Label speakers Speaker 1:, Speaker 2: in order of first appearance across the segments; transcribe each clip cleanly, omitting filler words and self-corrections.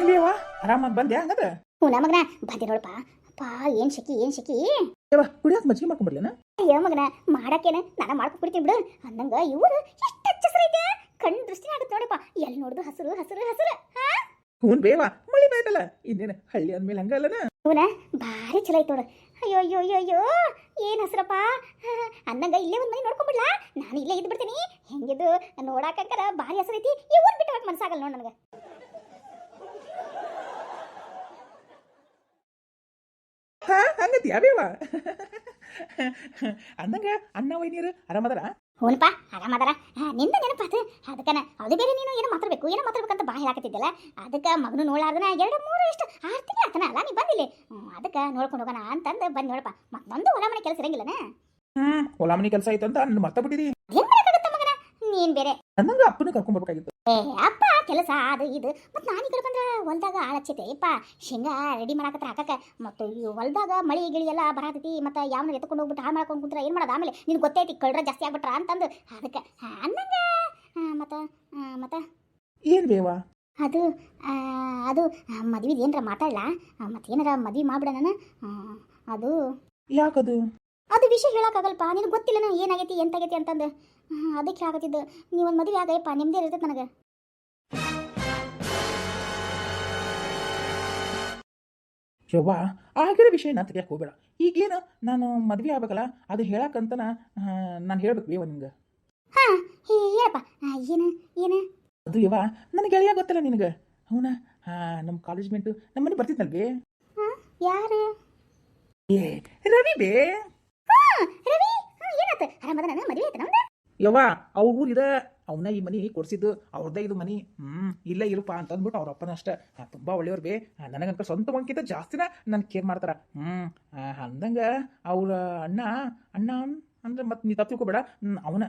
Speaker 1: ಏನ್ರಿಯವ್ವ ಆರಾಮಾಗಿ ಬಂದೆ ಹಂಗದ
Speaker 2: ಹ್ಞೂ ಮಗನ ಬಂದೆ ನೋಡಪ್ಪ ಅಪ್ಪ ಏನು ಶಕಿ
Speaker 1: ಯವ್ವ ಕುಡಿಯೋಕೆ ಮಜ್ಜಿಗೆ ಮಾಡ್ಕೊಂಬರ್ಲೇನ
Speaker 2: ಅಯ್ಯೋ ಮಗನ ಮಾಡಕ್ಕೇನೆ ನಾನು ಮಾಡ್ಕೊಬಿಡ್ತೀನಿ ಬಿಡು ಅಂದಂಗ ಇವರು ಎಷ್ಟು ಹಚ್ಚಸರೈತೆ ಕಣ್ಣು ದೃಷ್ಟಿ ಆಗುತ್ತೆ ನೋಡಪ್ಪ ಎಲ್ಲಿ ನೋಡಿದ್ರು ಹಸಿರು ಹಸಿರು ಹಸಿರು
Speaker 1: ಹ್ಞೂ ಬೇವ ಮಳಿ ಬಾಯ್ತಲ್ಲ ಇನ್ನೇನು ಹಳ್ಳಿ ಅಂದ್ಮೇಲೆ ಹಂಗಲ್ಲನ
Speaker 2: ಹೂನ ಭಾರಿ ಚಲೋ ಐತೆ ನೋಡು ಅಯ್ಯೋ ಅಯ್ಯೋ ಅಯ್ಯೋ ಅಯ್ಯೋ ಏನು ಹಸ್ರಪ್ಪ ಅಂದಂಗ ಇಲ್ಲೇ ಒಂದು ಮನೆ ನೋಡ್ಕೊಂಬಿಡ್ಲಾ ನಾನು ಇಲ್ಲೇ ಇದ್ದು ಬಿಡ್ತೀನಿ ಹೆಂಗಿದು ನೋಡಾಕಂಕರ ಭಾರಿ ಹಸಿರೈತಿ ಈ ಊರು ಬಿಟ್ಟು ಹೋಗಕ್ಕೆ ಮನಸ್ಸಾಗಲ್ಲ ನೋಡಿ ನನಗೆ
Speaker 1: ಹಾ ಹಂಗತಿ ಬೇವ ಅಂದಂಗ ಅಣ್ಣ ವೈನಿಯರು ಆರಾಮದಾರ
Speaker 2: ಹೂನಪ್ಪ ಆರಾಮದಾರ ನಿಂದ ನೆನಪಾತ ಅದಕ್ಕನ ಅದು ಬೇರೆ ನೀನು ಏನೋ ಮಾತಾಡ್ಬೇಕಂತ ಬಾ ಹೇಳಾಕತ್ತಿದ್ದಲ್ಲ ಅದಕ್ಕೆ ಮಗನು ನೋಡಾರ್ದನ 2-3 ಎಷ್ಟು 6 ತಿಂಗಳು ಆತನ ಅಲ್ಲ ನೀ ಬಂದಿಲ್ಲ ಅದಕ್ಕೆ ನೋಡ್ಕೊಂಡು ಹೋಗೋಣ ಅಂತಂದು ಬಂದು ನೋಡಪ್ಪ ಮತ್ತೊಂದು ಹೊಲ ಮನೆ ಕೆಲಸ ಇರಂಗಿಲ್ಲನ
Speaker 1: ಹೊಲ ಮನೆ ಕೆಲಸ ಐತಂತ ನನ್ನ ಮರ್ತ ಬಿಟ್ಟಿರಿ
Speaker 2: ಏನ್ ಮಾಡಕ್ಕಾಗತ್ತ ಮಗನ ನೀನ್ ಬೇರೆ
Speaker 1: ಅಂದಂಗ ಅಪ್ಪನ ಕರ್ಕೊಂಡ್ಬರ್ಬೇಕಾಗಿತ್ತು
Speaker 2: ಅಪ್ಪ ಕೆಲಸ ಅದು ಇದು ಮತ್ತು ನಾನು ಈ ಕಡೆ ಬಂದ್ರೆ ಹೊಲ್ದಾಗ ಆಳಚ್ಚೈತೆ ಯಪ್ಪ ಶೇಂಗಾ ರೆಡಿ ಮಾಡಾಕತ್ರ ಹಾಕಕ್ಕೆ ಮತ್ತು ಈ ಹೊಲ್ದಾಗ ಮಳಿ ಗಿಳಿ ಎಲ್ಲ ಬರಾತೈತಿ ಮತ್ತು ಯಾವನ್ನ ಎತ್ಕೊಂಡು ಹೋಗ್ಬಿಟ್ಟು ಹಾಳು ಮಾಡ್ಕೊಂಡು ಕುಂತ್ರೆ ಏನು ಮಾಡೋದು ಆಮೇಲೆ ನಿನ್ಗೆ ಗೊತ್ತೈತಿ ಕಳ್ರ ಜಾಸ್ತಿ ಆಗ್ಬಿಟ್ರ ಅಂತಂದು ಅದಕ್ಕೆ ಅನ್ನಂಗ ಮತ್ತು
Speaker 1: ಏನು ಬೇವ
Speaker 2: ಅದು ಅದು ಮದ್ವಿದು ಏನರ ಮಾತಾಡಲ್ಲ ಮತ್ತು ಏನಾರ ಮದ್ವೆ ಮಾಡ್ಬಿಡೋಣ ಅದು
Speaker 1: ಯಾಕದು
Speaker 2: ಅದು ವಿಷಯ ಹೇಳೋಕ್ಕಾಗಲ್ಪ ನಿನಗೆ ಗೊತ್ತಿಲ್ಲನ ಏನಾಗೈತಿ ಎಂತಾಗೈತಿ ಅಂತಂದು ಅದಕ್ಕೆ ಹೇಳಕತ್ತಿದ್ದು ನೀವೊಂದು ಮದುವೆ ಆಗಯಪ್ಪ ನಿಮ್ಮದೇ ಇರ್ತೈತೆ ನನಗೆ
Speaker 1: ಯವ್ವ ಆಗಿರೋ ವಿಷಯನ ತೆಗಿಯಕ್ಕೆ ಹೋಗ್ಬೇಡ ಈಗೇನು ನಾನು ಮದ್ವೆ ಆಗ್ಬೇಕಲ್ಲ ಅದು ಹೇಳಕ್ಕಂತನ ನಾನು ಹೇಳ್ಬೇಕು ಬೇವ ನಿಂಗೆ
Speaker 2: ಹಾಂ ಹೇಳಪ್ಪ ಏನು
Speaker 1: ಅದು ಯವ್ವ ನನಗೆ ಗೆಳೆಯ ಗೊತ್ತಲ್ಲ ನಿನಗೆ ಅವನ ನಮ್ಮ ಕಾಲೇಜ್ ಮೇಟು ನಮ್ಮ ಮನೆ ಬರ್ತಿದ್ನಲ್ವೇ
Speaker 2: ಯಾರು
Speaker 1: ಏ ರವಿ ಬೇ
Speaker 2: ರವಿ ಏನಾಯ್ತು ಆರಾಮದ ಮದುವೆ ಆಯ್ತು ನಮ್ದು
Speaker 1: ಯವ್ವ ಅವ್ರ ಊರಿದ ಅವನ ಈ ಮನಿ ಕೊಡ್ಸಿದ್ದು ಅವ್ರದ್ದೇ ಇದು ಮನಿ ಇಲ್ಲೇ ಇರಪ್ಪ ಅಂತ ಅಂದ್ಬಿಟ್ಟು ಅವ್ರ ಅಪ್ಪನ ಅಷ್ಟೇ ತುಂಬ ಒಳ್ಳೆಯವ್ರು ಬೇ ನನಗಂತ ಸ್ವಂತ ಮನ್ಕಿಂತ ಜಾಸ್ತಿನ ನನ್ನ ಕೇರ್ ಮಾಡ್ತಾರ ಅಂದಂಗ ಅವ್ರ ಅಣ್ಣ ಅಂದ್ರೆ ಮತ್ತೆ ನೀ ತಪ್ಪು ತಿಳ್ಕೊಬೇಡ ಅವನ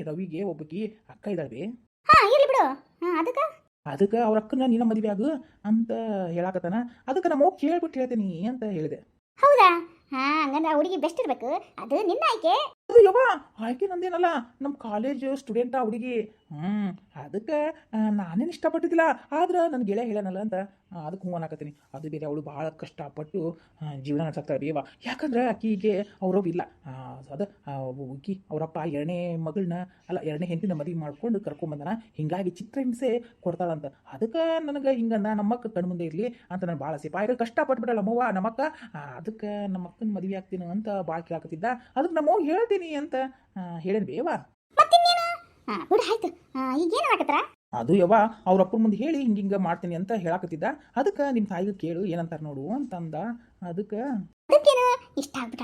Speaker 1: ರವಿಗೆ ಒಬ್ಬಕಿ ಅಕ್ಕ ಇದ್ದಾಳೆ ಬೇ
Speaker 2: ಇರ್ಲಿ ಬಿಡು
Speaker 1: ಅದಕ್ಕೆ ಅವ್ರ ಅಕ್ಕನ ನೀನ ಮದುವೆ ಆಗು ಅಂತ ಹೇಳಾಕತ್ತಾನ ಅದಕ್ಕೆ ನಮ್ಮ ಹೋಗಿ ಕೇಳ್ಬಿಟ್ಟು ಹೇಳ್ತೀನಿ ಅಂತ ಹೇಳಿದೆ
Speaker 2: ಹೌದಾ ಹಂಗಂದ್ರೆ ಹುಡುಗಿ ಬೆಸ್ಟ್ ಇರ್ಬೇಕು ಅದು ನಿನ್ನ ಆಯ್ಕೆ
Speaker 1: ಅದು ಯವ್ವ ಆಯ್ಕೆ ನಂದೇನಲ್ಲ ನಮ್ಮ ಕಾಲೇಜ್ ಸ್ಟೂಡೆಂಟ ಹುಡುಗಿ ಅದಕ್ಕೆ ನಾನೇನು ಇಷ್ಟಪಟ್ಟಿದ್ದಿಲ್ಲ ಆದ್ರೆ ನನ್ನ ಗೆಳೆಯ ಹೇಳನಲ್ಲ ಅಂತ ಅದಕ್ಕೆ ಹೂ ಅನ್ನಕತ್ತೀನಿ ಅದು ಬೇರೆ ಅವಳು ಭಾಳ ಕಷ್ಟಪಟ್ಟು ಜೀವನ ನಡೆಸಾಕ್ತಾಳೆ ಬೇವ ಯಾಕಂದ್ರೆ ಆಕಿಗೆ ಅವ್ರವ್ವ ಇಲ್ಲ ಅದು ಹುಡುಗಿ ಅವರಪ್ಪ ಎರಡನೇ ಹೆಂಡತಿನ ಮದುವೆ ಮಾಡ್ಕೊಂಡು ಕರ್ಕೊಂಬಂದನ ಹಿಂಗಾಗಿ ಚಿತ್ರಹಿಂಸೆ ಕೊಡ್ತಾಳಂತ ಅದಕ್ಕೆ ನನಗೆ ಹಿಂಗಂದ ನಮ್ಮಕ್ಕ ಕಣ್ಮುಂದೆ ಇರಲಿ ಅಂತ ನಾನು ಭಾಳ ಸೇಪ ಆಗ ಕಷ್ಟಪಟ್ಬಿಡಲ್ಲ ನಮ್ಮವ್ವ ನಮ್ಮಕ್ಕ ಅದಕ್ಕೆ ನಮ್ಮ ಅಕ್ಕನ ಮದುವೆ ಆಗ್ತೀನಿ ಅಂತ ಭಾಳ ಕೇಳಾಕತ್ತಿದ್ದ ಅದಕ್ಕೆ ನಮ್ಮವ್ವ ಹೇಳ್ತೀನಿ ಅಂತ ಹೇಳೇನು ಬೇವ ಅದು ಯವ್ವ ಅವ್ರ ಅಪ್ಪನ ಮುಂದೆ ಹೇಳಿ ಹಿಂಗ ಮಾಡ್ತೀನಿ ಅಂತ ಹೇಳಾಕತ್ತಿದ್ದ ಅದಕ್ಕೆ ನಿಮ್ಮ ತಾಯಿಗೆ ಕೇಳು ಏನಂತಾರ ನೋಡು ಅಂತಂದ ಅದಕ್ಕೆ
Speaker 2: ಇಷ್ಟ ಆಗ್ಬಿಟ್ಟ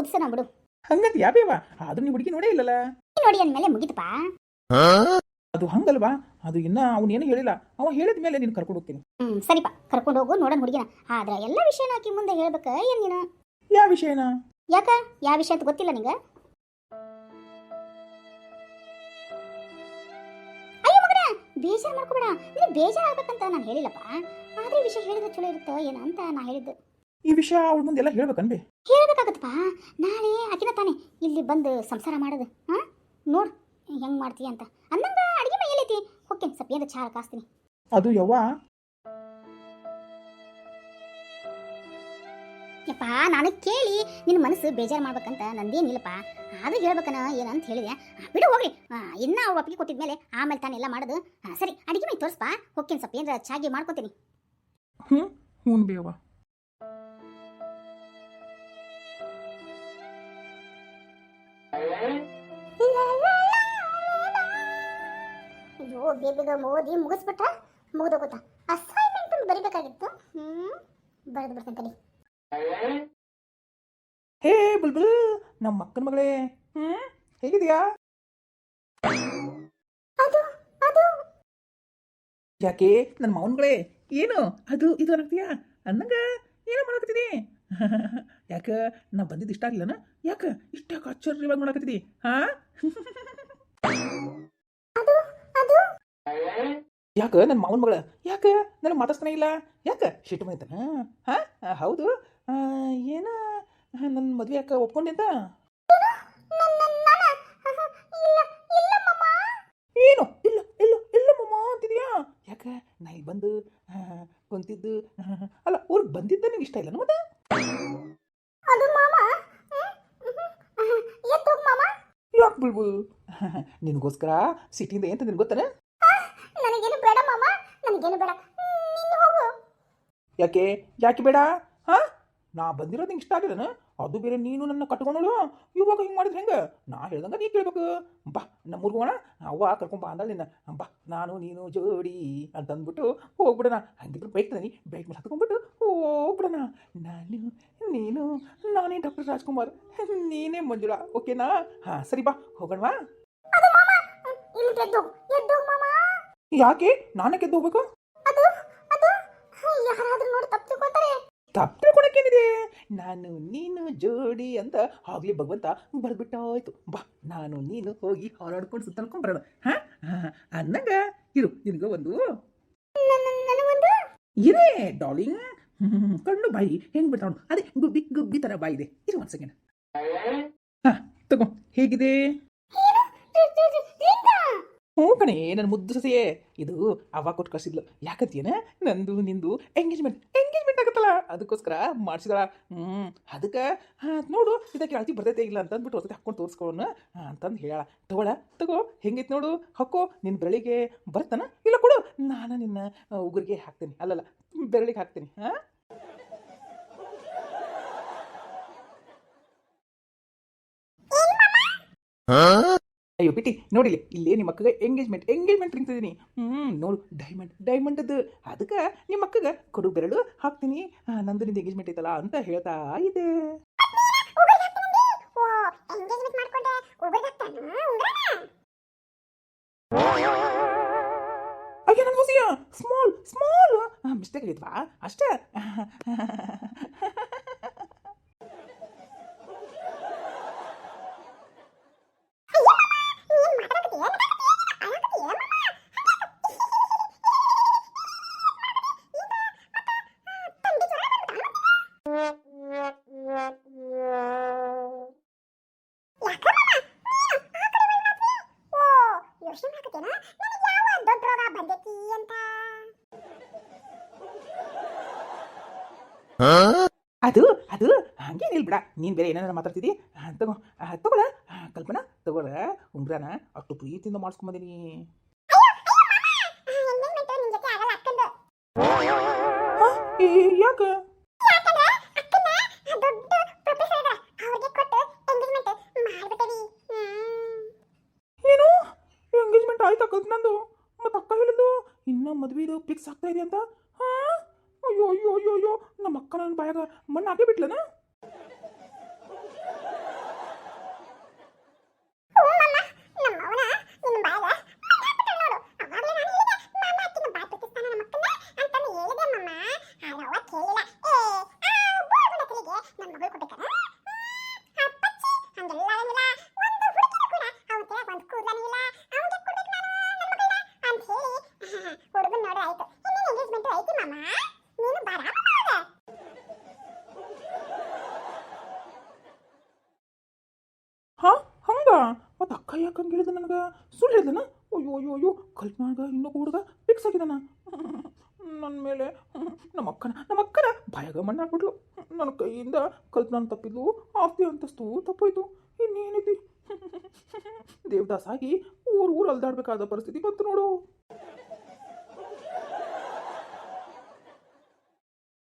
Speaker 2: ಉತ್ಸನ ಬಿಡು
Speaker 1: ಹಂಗಂತ ಯಾಬೇವ ಆದ್ರೂ ನೀವು ಹುಡುಗಿ ನೋಡೇ ಇಲ್ಲಲ್ಲ
Speaker 2: ನೋಡಿ ಅಂದ್ಮೇಲೆ ಮುಗಿತಪ್ಪ
Speaker 1: ಅದು ಹಂಗಲ್ವಾ ಅದು ಇನ್ನ ಅವನೇನು ಹೇಳಿಲ್ಲ ಅವ ಹೇಳಿದ ಮೇಲೆ ನೀನು ಕರ್ಕೊಂಡು ಹೋಗ್ತೀನಿ
Speaker 2: ಸರಿಪಾ ಕರ್ಕೊಂಡು ಹೋಗು ನೋಡೋಣ ಹುಡುಗಿನ ಆದ್ರೆ ಎಲ್ಲ ವಿಷಯನ ಆಕಿ ಮುಂದೆ ಹೇಳ್ಬೇಕ ಏನ್ ನೀನು
Speaker 1: ಯಾವ ವಿಷಯನ
Speaker 2: ಯಾಕ ಯಾವ ವಿಷಯ ಅಂತ ಗೊತ್ತಿಲ್ಲ ನಿಂಗ ಅಯ್ಯೋ ಮಗನ ಬೇಜಾರು ಮಾಡ್ಕೋಬೇಡ ನೀನು ಬೇಜಾರು ಆಗ್ಬೇಕಂತ ನಾನು ಹೇಳಿಲ್ಲಪ್ಪ ಆದ್ರೆ ವಿಷಯ ಹೇಳಿದ್ರೆ ಚಲೋ ಇರುತ್ತೋ ಏನ ಅಂತ ನಾ ಹೇಳಿದ್ದು
Speaker 1: ಈ ವಿಷಯ ಅವಳ ಮುಂದೆ ಎಲ್ಲ ಹೇಳ್ಬೇಕನ್ಬೆ
Speaker 2: ಹೇಳ್ಬೇಕಾಗತ್ತಪ್ಪ ನಾಳೆ ಆಕಿನ ತಾನೆ ಇಲ್ಲಿ ಬಂದು ಸಂಸಾರ ಮಾಡೋದು ನೋಡ್ ಹೆಂಗ್ ಮಾಡ್ತೀಯ ಅಂತ ಅನ್ನಂಗ ಅಡಿಗೆ ಮೈ ಎಲ್ಲೈತಿ ಹೋಗ್ತೀನಿ ಸ್ವಲ್ಪ ಏನಾರ ಚಹಾ ಕಾಸ್ತೀನಿ
Speaker 1: ಅದು ಯವ್ವ
Speaker 2: ಯಪ್ಪ ನಾನು ಕೇಳಿ ನಿನ್ನ ಮನಸ್ಸು ಬೇಜಾರು ಮಾಡ್ಬೇಕಂತ ನಂದೇನಿಲ್ಲಪ್ಪ ಆದ್ರೂ ಹೇಳ್ಬೇಕನ ಏನಂತ ಹೇಳಿದೆ ಬಿಡು ಹೋಗ್ರಿ ಇನ್ನ ಅವ್ರು ಒಪ್ಪಿಗೆ ಕೊಟ್ಟಿದ್ಮೇಲೆ ಆಮೇಲೆ ತಾನೆಲ್ಲ ಮಾಡೋದು ಸರಿ ಅಡಿಗೆ ಮೈ ತೋರಿಸ್ಪಾ ಹೋಗ್ತೀನಿ ಸ್ವಲ್ಪ ಏನಾರ ಚಾಗಿ ಮಾಡ್ಕೊತೀನಿ
Speaker 1: ಹ್ಞೂ ಬೇವ
Speaker 2: ಅಯ್ಯೋ ಬೇಗ ಓದಿ ಮುಗಿಸ್ಬಿಟ್ಟ ಮುಗಿದೋಗುತ್ತಾ ಅಸೈನ್ಮೆಂಟ್ ಬರಿಬೇಕಾಗಿತ್ತು ಬರೆದು ಬಿಡ್ತೇನೆ
Speaker 1: ಹೇ ಬುಲ್ಬುಲ್ ನಮ್ಮ ಅಕ್ಕನ ಮಗಳೇ ಹೇಗಿದೆಯಾ ಯಾಕೆ ನನ್ನ ಮೌನ್ಗಳೇ ಏನು ಅದು ಇದು ಅನ್ನಕ್ತೀಯಾ ಅನ್ನಂಗ ಏನೋ ಮಾಡಕತ್ತೀನಿ ಯಾಕ ನಾ ಬಂದಿದ್ದು ಇಷ್ಟ ಆಗಿಲ್ಲನ ಯಾಕ ಇಷ್ಟ ಆಶ್ಚರ್ಯವಾಗಿ ಮಾಡಕತ್ತಿದಿ ಯಾಕ ನನ್ನ ಮಾವನ ಮಗಳ ಯಾಕ ನನಗೆ ಮಾತಾಡ್ತಾನೆ ಇಲ್ಲ ಯಾಕ ಶಿಟ್ಟು ಬಂದಿದ್ದಾನ ಹೌದು ಏನ ನನ್ನ ಮದುವೆ ಯಾಕ ಒಪ್ಕೊಂಡೆ ಅಂತ ಯಾಕೆ ನಾ ಇಲ್ಲಿ ಬಂದು ಕುಂತಿದ್ದು ಅಲ್ಲ ಊರಿಗೆ ಬಂದಿದ್ದ ನಿಂಗೆ ಇಷ್ಟ ಇಲ್ಲ ಮತ್ತೆ
Speaker 2: ಅದು ಮಾಮ ಎದ್ದು ಮಾಮ
Speaker 1: ಯಾಕೆ ಬುಲ್ಬುಲ್ ನಿನಗೋಸ್ಕರ ಸಿಟಿಯಿಂದ ಏನು ನಿನ್ಗೆ ಗೊತ್ತಾನೆ
Speaker 2: ನನಗೇನು ಬೇಡ ಮಾಮ ನನಗೇನು ಬೇಡ ನೀನು ಹೋಗು
Speaker 1: ಯಾಕೆ ಯಾಕೆ ಬೇಡ ಹಾಂ ನಾ ಬಂದಿರೋದು ನಿಂಗೆ ಇಷ್ಟ ಆಗಿಲ್ಲ ಅದು ಬೇರೆ ನೀನು ನನ್ನ ಕಟ್ಕೊಂಡಳು ಇವಾಗ ಹಿಂಗೆ ಮಾಡಿದ್ರೆ ಹೆಂಗೆ ನಾ ಹೇಳ್ದಂಗೆ ನೀ ಕೇಳ್ಬೇಕು ಬಾ ನಮ್ಮೂರ್ಗೆ ಹೋಗೋಣ ಅವ್ವ ಕರ್ಕೊಂಬ ಅಂದಳು ನಿನ್ನ ಬಾ ನಾನು ನೀನು ಜೋಡಿ ಅಂತ ಅಂದ್ಬಿಟ್ಟು ಹೋಗ್ಬಿಡೋಣ ಹಂಗಿದ್ರು ಬೈಕ್ ನೀ ಬೈಕ್ ಮೇಲೆ ಹತ್ಕೊಂಡ್ಬಿಟ್ಟು ಹೋಗ್ಬಿಡೋಣ ನಾನು ನೀನು ನಾನೇ ಡಾಕ್ಟರ್ ರಾಜ್ಕುಮಾರ್ ನೀನೇ ಮಂಜುಳಾ ಓಕೆನಾ ಹಾಂ ಸರಿ ಬಾ ಹೋಗೋಣವಾ
Speaker 2: ಅದು ಮಾಮ ಇಲ್ಲಿ ಎದ್ದು ಎದ್ದು ಮಾಮ
Speaker 1: ಯಾಕೆ ನಾನೇ ಗೆದ್ದು ಹೋಗ್ಬೇಕು
Speaker 2: ಅದು ಅದು ಯಾರಾದ್ರೂ ನೋಡಿ ತಪ್ಪು ತಿಳ್ಕೊತಾರೆ
Speaker 1: ತಪ್ಪು ತಿಳ್ಕೊಳಕ್ಕೇನಿದೆ ನಾನು ನೀನು ಜೋಡಿ ಅಂತ ಆಗ್ಲಿ ಭಗವಂತ ಬರ್ಬಿಟ್ಟಾಯ್ತು ಬಾ ನಾನು ನೀನು ಹೋಗಿ ಹಾರಾಡ್ಕೊಂಡು ಸುತ್ತಲ್ಕೊಂಡು ಬರೋಣ ಹಾಂ ಅನ್ನಂಗ ಇರು ನಿನಗೆ ಒಂದು
Speaker 2: ನನಗೊಂದು
Speaker 1: ಇರೇ ಡಾಲಿಂಗ್ ಕಣ್ಣು ಬಾಯಿ ಹೆಂಗೆ ಬಿಡ್ತಾವ ಅದೇ ಗುಬ್ಬಿ ಗುಬ್ಬಿ ಥರ ಬಾಯಿ ಇದೆ ಇರು ಒಂದು ಸೆಕೆಂಡ್ ಹಾಂ ತಗೋ ಹೇಗಿದೆ ಹ್ಞೂ ಕಣೆ ನನ್ನ ಮುದ್ದು ಸೊಸೆಯೇ ಇದು ಅವ ಕೊಟ್ಟು ಕಳಿಸಿದ್ಲು ಯಾಕಂತೀಯನ ನಂದು ನಿಂದು ಎಂಗೇಜ್ಮೆಂಟ್ ಆಗುತ್ತಲ್ಲ ಅದಕ್ಕೋಸ್ಕರ ಮಾಡಿಸಿದಳ ಅದಕ್ಕೆ ನೋಡು ಇದಕ್ಕೆ ಅಳತಿ ಬರ್ತೈತೆ ಇಲ್ಲ ಅಂತ ಅಂದ್ಬಿಟ್ಟು ಹೊಸತಿ ಹಾಕ್ಕೊಂಡು ತೋರಿಸ್ಕೊಳ್ಳೋಣ ಅಂತಂದು ಹೇಳ ತಗೋ ಹೆಂಗೈತೆ ನೋಡು ಹಾಕೋ ನಿನ್ನ ಬೆರಳಿಗೆ ಬರ್ತಾನ ಇಲ್ಲ ಕೊಡು ನಾನು ನಿನ್ನ ಉಗುರಿಗೆ ಹಾಕ್ತೀನಿ ಅಲ್ಲಲ್ಲ ಬೆರಳಿಗೆ ಹಾಕ್ತೀನಿ ಹಾಂ ಅಯ್ಯೋ ಬಿಟ್ಟಿ ನೋಡಿಲಿ ಇಲ್ಲೇ ನಿಮ್ಮ ಅಕ್ಕಗೆ ಎಂಗೇಜ್ಮೆಂಟ್ ರಿಂಗ್ತಿದ್ದೀನಿ ನೋಡು ಡೈಮಂಡದ್ದು ಅದಕ್ಕೆ ನಿಮ್ಮ ಅಕ್ಕಗೆ ಕೊಡು ಬೆರಳು ಹಾಕ್ತೀನಿ ನಂದು ನಿಂದು ಎಂಗೇಜ್ಮೆಂಟ್ ಐತಲ್ಲ ಅಂತ ಹೇಳ್ತಾ ಇದೆ ಅಯ್ಯ ನನ್ನ ಹೊಸಿಯ ಸ್ಮಾಲ್ ಮಿಸ್ಟೇಕ್ ಆಗಿದ್ವಾ ಅಷ್ಟೇ ಅದು ಅದು ಹಂಗೇನಿಲ್ಲ ಬಿಡ ನೀನು ಬೇರೆ ಏನಾರ ಮಾತಾಡ್ತಿದ್ದಿ ತಗೊಳ ಕಲ್ಪನಾ ತಗೊಳ ಉಂಗ್ರನ ಅಷ್ಟು ಪ್ರೀತಿಯಿಂದ ಮಾಡಿಸ್ಕೊಂಬಂದಿನಿ ಯಾಕೆ ಏನು ಎಂಗೇಜ್ಮೆಂಟ್ ಆಯ್ತಾ ನಂದು ಮತ್ತೆ ಅಕ್ಕ ಹೇಳಿದ್ದು ಇನ್ನ ಮದ್ವೆದು ಫಿಕ್ಸ್ ಆಗ್ತಾ ಇದೆ ಅಂತ ಅಯ್ಯೋ ಅಯ್ಯೋ ಅಯ್ಯೋ ಅಯ್ಯೋ ನಮ್ಮ ಅಕ್ಕ ನನ್ನ ಬಾಯಾಗ ಮಣ್ಣು ಹಾಕಿ ಬಿಟ್ಲನ ಮತ್ತು ಅಕ್ಕ ಯಾಕಂಗೆ ಹೇಳಿದ ನನಗೆ ಸುಳ್ಳು ಹೇಳಿದನ ಅಯ್ಯೋ ಅಯ್ಯೋ ಅಯ್ಯೋ ಕಲ್ಪನಾಗ ಇನ್ನೊಬ್ಬ ಹುಡುಗ ಫಿಕ್ಸ್ ಆಗಿದಾನ ನನ್ನ ಮೇಲೆ ನಮ್ಮ ಅಕ್ಕನ ಬಾಯಾಗ ಮಣ್ಣು ಹಾಕ್ಬಿಟ್ಲು ನನ್ನ ಕೈಯಿಂದ ಕಲ್ಪನಾನ ತಪ್ಪಿದ್ಲು ಆಸ್ತಿ ಅಂತಸ್ತು ತಪ್ಪೋಯ್ತು ಇನ್ನೇನಿದ್ದಿ ದೇವದಾಸ್ ಆಗಿ ಊರು ಅಲ್ದಾಡ್ಬೇಕಾದ ಪರಿಸ್ಥಿತಿ ಬಂತು ನೋಡು